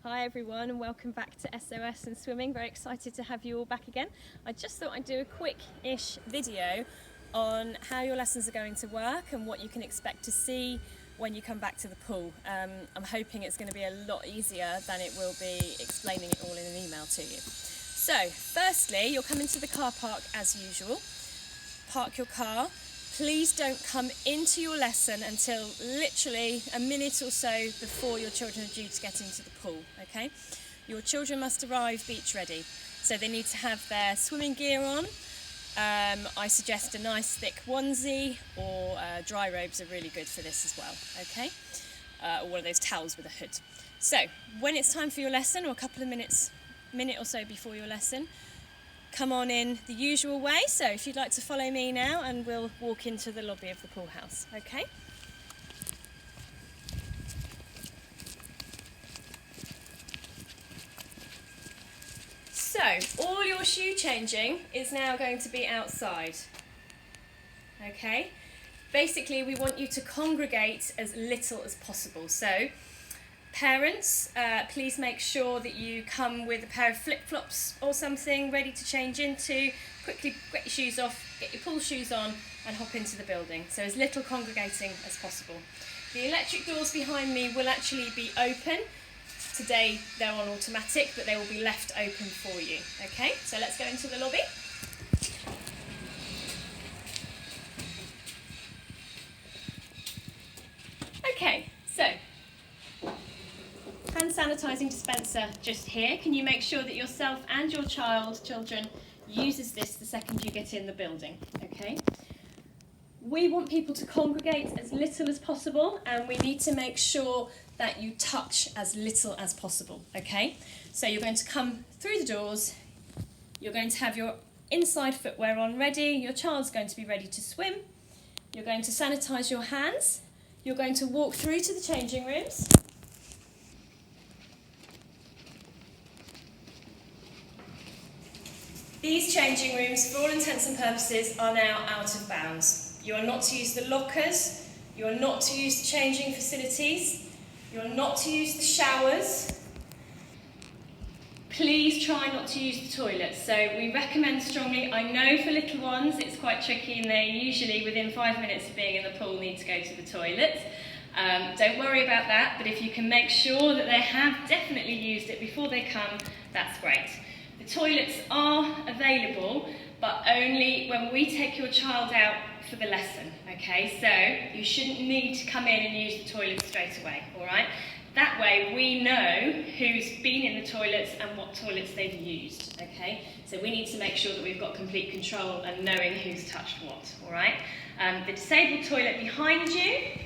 Hi everyone and welcome back to SOS and Swimming. Very excited to have you all back again. I just thought I'd do a quick-ish video on how your lessons are going to work and what you can expect to see when you come back to the pool. I'm hoping it's going to be a lot easier than it will be explaining it all in an email to you. So, firstly, you'll come into the car park as usual. Park your car. Please don't come into your lesson until literally a minute or so before your children are due to get into the pool, okay? Your children must arrive beach ready, so they need to have their swimming gear on. I suggest a nice thick onesie or dry robes are really good for this as well, okay? Or one of those towels with a hood. So, when it's time for your lesson, or a couple of minute or so before your lesson, come on in the usual way. So if you'd like to follow me now, and we'll walk into the lobby of the pool house, okay? So all your shoe changing is now going to be outside, okay? Basically, we want you to congregate as little as possible. So parents, please make sure that you come with a pair of flip-flops or something ready to change into. Quickly get your shoes off, get your pool shoes on and hop into the building. So as little congregating as possible. The electric doors behind me will actually be open. Today they're on automatic, but they will be left open for you. Okay, so let's go into the lobby. Okay, so hand sanitising dispenser just here. Can you make sure that yourself and your children uses this the second you get in the building, okay? We want people to congregate as little as possible, and we need to make sure that you touch as little as possible, okay? So you're going to come through the doors, you're going to have your inside footwear on ready, your child's going to be ready to swim, you're going to sanitise your hands, you're going to walk through to the changing rooms. These changing rooms, for all intents and purposes, are now out of bounds. You are not to use the lockers, you are not to use the changing facilities, you are not to use the showers. Please try not to use the toilets. So we recommend strongly, I know for little ones it's quite tricky and they usually within 5 minutes of being in the pool need to go to the toilet. Don't worry about that, but if you can make sure that they have definitely used it before they come, that's great. The toilets are available, but only when we take your child out for the lesson, okay? So you shouldn't need to come in and use the toilet straight away, all right? That way we know who's been in the toilets and what toilets they've used, okay? So we need to make sure that we've got complete control and knowing who's touched what, all right? The disabled toilet behind you,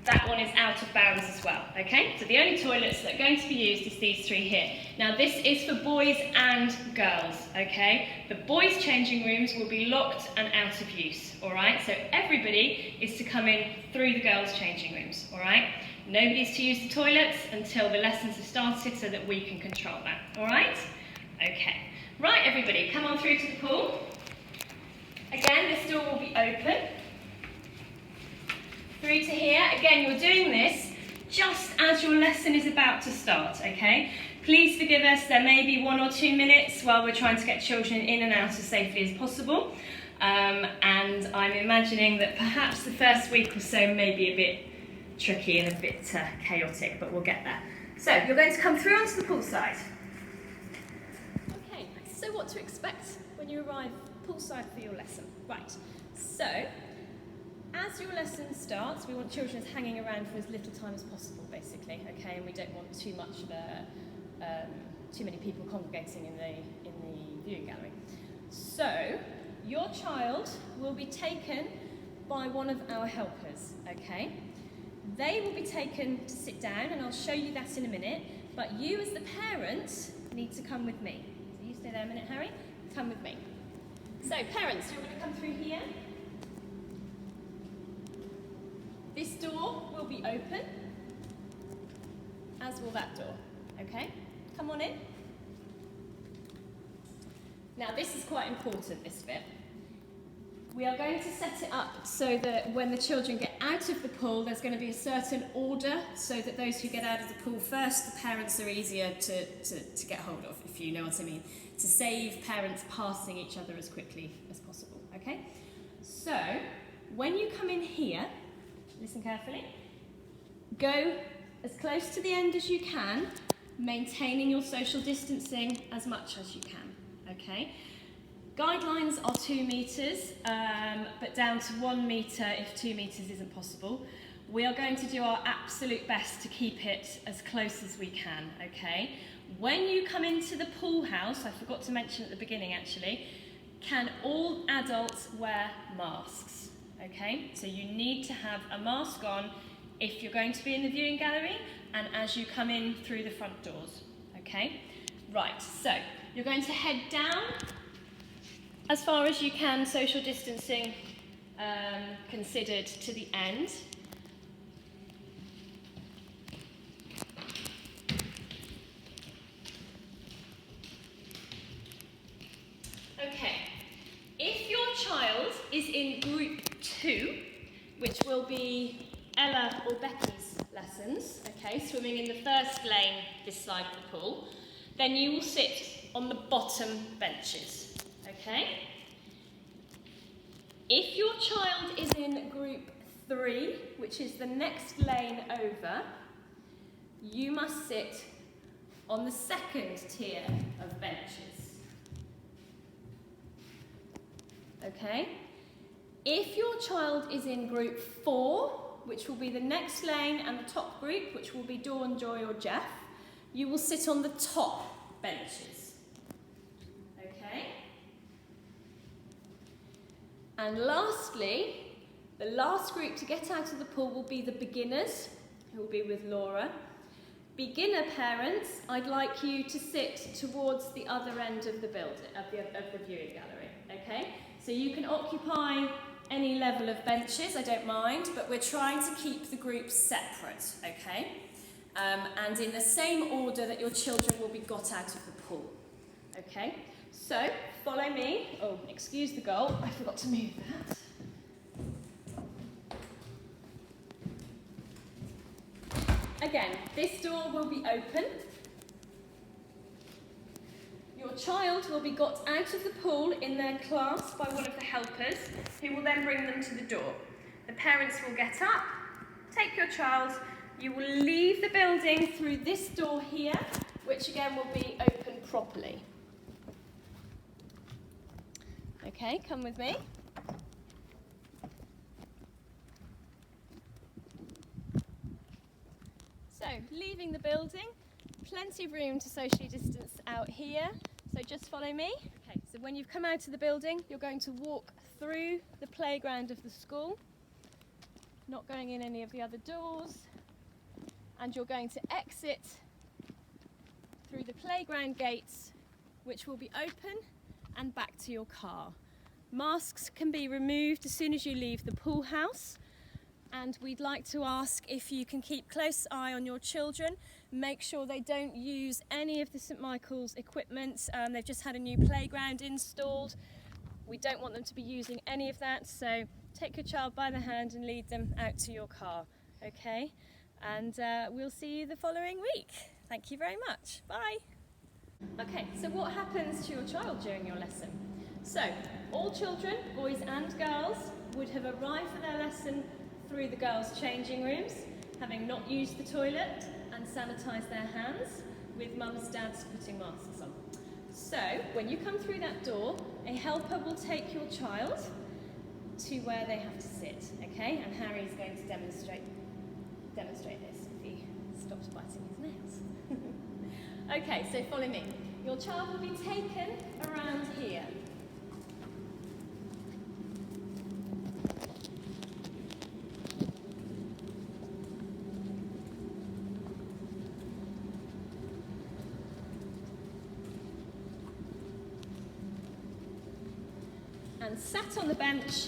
that one is out of bounds as well, okay? So the only toilets that are going to be used is these three here. Now this is for boys and girls, okay? The boys' changing rooms will be locked and out of use, all right? So everybody is to come in through the girls' changing rooms, all right? Nobody's to use the toilets until the lessons have started so that we can control that, all right? Okay. Right, everybody, come on through to the pool. Again, this door will be open. Through to here. Again, you're doing this just as your lesson is about to start, okay? Please forgive us, there may be 1 or 2 minutes while we're trying to get children in and out as safely as possible. And I'm imagining that perhaps the first week or so may be a bit tricky and a bit chaotic, but we'll get there. So, you're going to come through onto the poolside. Okay, so what to expect when you arrive poolside for your lesson? Right, so as your lesson starts, we want children hanging around for as little time as possible, basically, okay? And we don't want too much of too many people congregating in the viewing gallery. So, your child will be taken by one of our helpers, okay? They will be taken to sit down, and I'll show you that in a minute, but you as the parent need to come with me. So you stay there a minute, Harry. Come with me. So, parents, you're going to come through here. This door will be open, as will that door, okay? Come on in. Now this is quite important, this bit. We are going to set it up so that when the children get out of the pool, there's going to be a certain order so that those who get out of the pool first, the parents are easier to get hold of, if you know what I mean, to save parents passing each other as quickly as possible, okay? So, when you come in here, listen carefully, go as close to the end as you can, maintaining your social distancing as much as you can, okay? Guidelines are 2 metres, but down to 1 metre if 2 metres isn't possible. We are going to do our absolute best to keep it as close as we can, okay? When you come into the pool house, I forgot to mention at the beginning actually, can all adults wear masks, okay? So you need to have a mask on if you're going to be in the viewing gallery and as you come in through the front doors, okay? Right, so you're going to head down as far as you can, social distancing considered, to the end. Okay, if your child is in group 2, which will be Ella or Becky's lessons, okay, swimming in the first lane this side of the pool, then you will sit on the bottom benches. Okay? If your child is in group 3, which is the next lane over, you must sit on the second tier of benches. Okay? If your child is in group 4, which will be the next lane and the top group, which will be Dawn, Joy or Jeff, you will sit on the top benches. And lastly, the last group to get out of the pool will be the beginners, who will be with Laura. Beginner parents, I'd like you to sit towards the other end of the building, of the viewing gallery, okay? So you can occupy any level of benches, I don't mind, but we're trying to keep the groups separate, okay? And in the same order that your children will be got out of the pool, okay? So, follow me. Oh, excuse the goal, I forgot to move that. Again, this door will be open. Your child will be got out of the pool in their class by one of the helpers, who will then bring them to the door. The parents will get up, take your child, you will leave the building through this door here, which again will be open properly. Okay, come with me. So, leaving the building, plenty of room to socially distance out here, so just follow me. Okay, so when you've come out of the building, you're going to walk through the playground of the school, not going in any of the other doors, and you're going to exit through the playground gates, which will be open, and back to your car. Masks can be removed as soon as you leave the pool house, and we'd like to ask if you can keep close eye on your children. Make sure they don't use any of the St Michael's equipment. They've just had a new playground installed. We don't want them to be using any of that, so take your child by the hand and lead them out to your car, okay? And we'll see you the following week. Thank you very much. Bye. Okay, so what happens to your child during your lesson? So, all children, boys and girls, would have arrived for their lesson through the girls' changing rooms, having not used the toilet and sanitised their hands, with mums, dads putting masks on. So, when you come through that door, a helper will take your child to where they have to sit, okay? And Harry's going to demonstrate this if he stops biting his nails. Okay, so follow me. Your child will be taken around here. And sat on the bench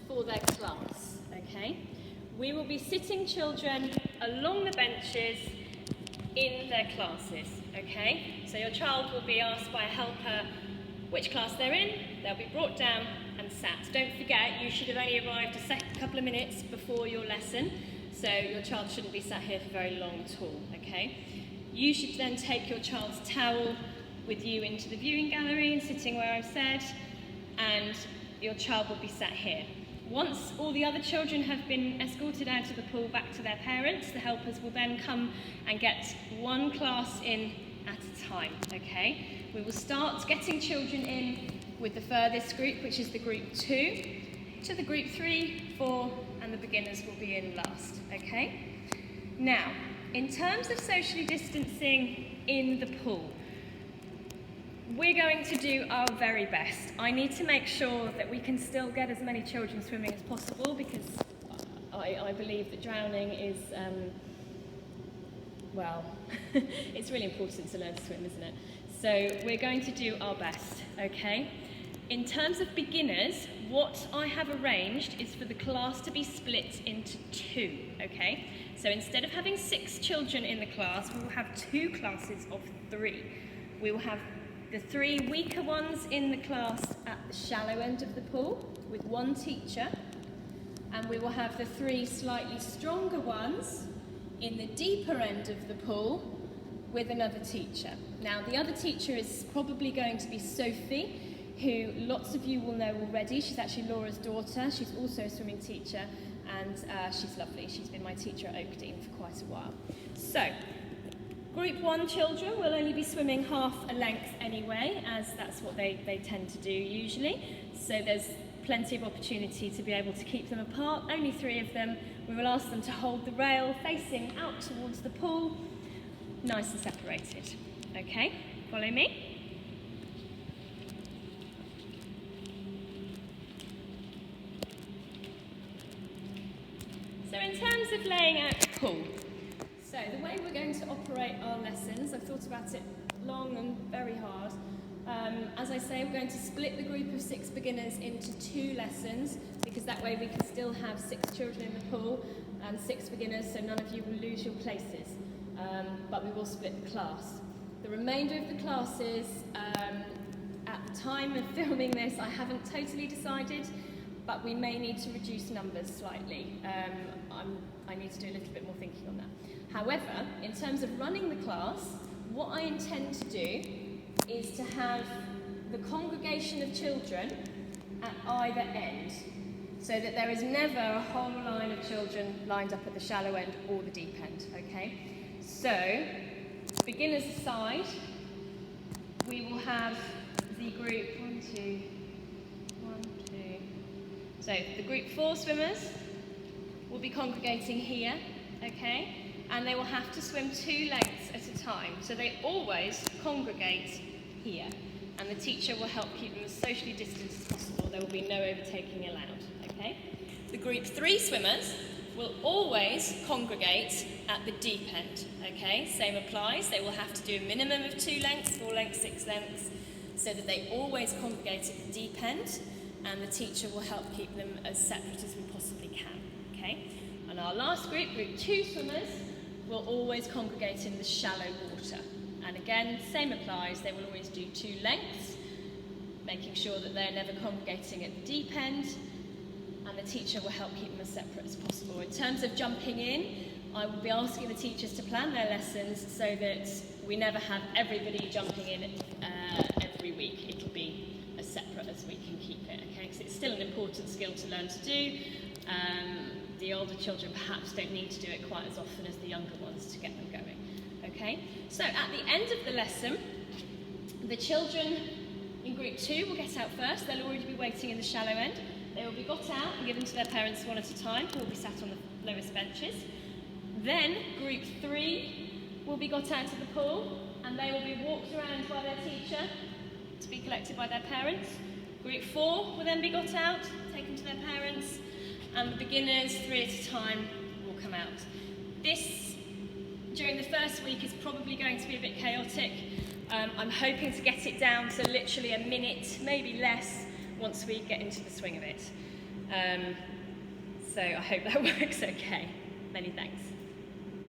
for their class, okay? We will be sitting children along the benches in their classes, okay? So your child will be asked by a helper which class they're in, they'll be brought down and sat. Don't forget, you should have only arrived a couple of minutes before your lesson, so your child shouldn't be sat here for very long at all, okay? You should then take your child's towel with you into the viewing gallery and sitting where I've said, and your child will be sat here. Once all the other children have been escorted out of the pool back to their parents, the helpers will then come and get one class in at a time, okay? We will start getting children in with the furthest group, which is the group 2, to the group 3, 4, and the beginners will be in last, okay? Now, in terms of socially distancing in the pool, we're going to do our very best. I need to make sure that we can still get as many children swimming as possible, because I believe that drowning is, well, it's really important to learn to swim, isn't it? So we're going to do our best, okay? In terms of beginners, what I have arranged is for the class to be split into 2, okay? So instead of having 6 children in the class, we will have 2 classes of 3. We will have the 3 weaker ones in the class at the shallow end of the pool with 1 teacher, and we will have the 3 slightly stronger ones in the deeper end of the pool with another teacher. Now, the other teacher is probably going to be Sophie, who lots of you will know already. She's actually Laura's daughter. She's also a swimming teacher, and she's lovely. She's been my teacher at Oakdean for quite a while. So, Group 1 children will only be swimming half a length anyway, as that's what they tend to do usually. So there's plenty of opportunity to be able to keep them apart. Only 3 of them. We will ask them to hold the rail facing out towards the pool, nice and separated. Okay, follow me. So in terms of laying out the pool, so the way we're going to operate our lessons, I've thought about it long and very hard. As I say, we're going to split the group of 6 beginners into 2 lessons, because that way we can still have 6 children in the pool and 6 beginners, so none of you will lose your places. But we will split the class. The remainder of the classes, at the time of filming this, I haven't totally decided, but we may need to reduce numbers slightly. I need to do a little bit more thinking on that. However, in terms of running the class, what I intend to do is to have the congregation of children at either end, so that there is never a whole line of children lined up at the shallow end or the deep end, okay? So, beginners aside, we will have the group, 1, 2, so the group 4 swimmers will be congregating here, okay? And they will have to swim 2 lengths at a time. So they always congregate here. And the teacher will help keep them as socially distanced as possible. There will be no overtaking allowed, okay? The group 3 swimmers will always congregate at the deep end, okay? Same applies. They will have to do a minimum of 2 lengths, 4 lengths, 6 lengths, so that they always congregate at the deep end, and the teacher will help keep them as separate as we possibly can, okay? And our last group, group 2 swimmers, will always congregate in the shallow water. And again, same applies. They will always do 2 lengths, making sure that they're never congregating at the deep end, and the teacher will help keep them as separate as possible. In terms of jumping in, I will be asking the teachers to plan their lessons so that we never have everybody jumping in every week. It'll be as separate as we can keep it, okay? Because it's still an important skill to learn to do. The older children perhaps don't need to do it quite as often as the younger ones to get them going, okay? So at the end of the lesson, the children in group 2 will get out first. They'll already be waiting in the shallow end. They will be got out and given to their parents one at a time, who will be sat on the lowest benches. Then group 3 will be got out of the pool, and they will be walked around by their teacher to be collected by their parents. Group 4 will then be got out, taken to their parents, and the beginners, 3 at a time, will come out. This, during the first week, is probably going to be a bit chaotic. I'm hoping to get it down to literally a minute, maybe less, once we get into the swing of it. So I hope that works okay. Many thanks.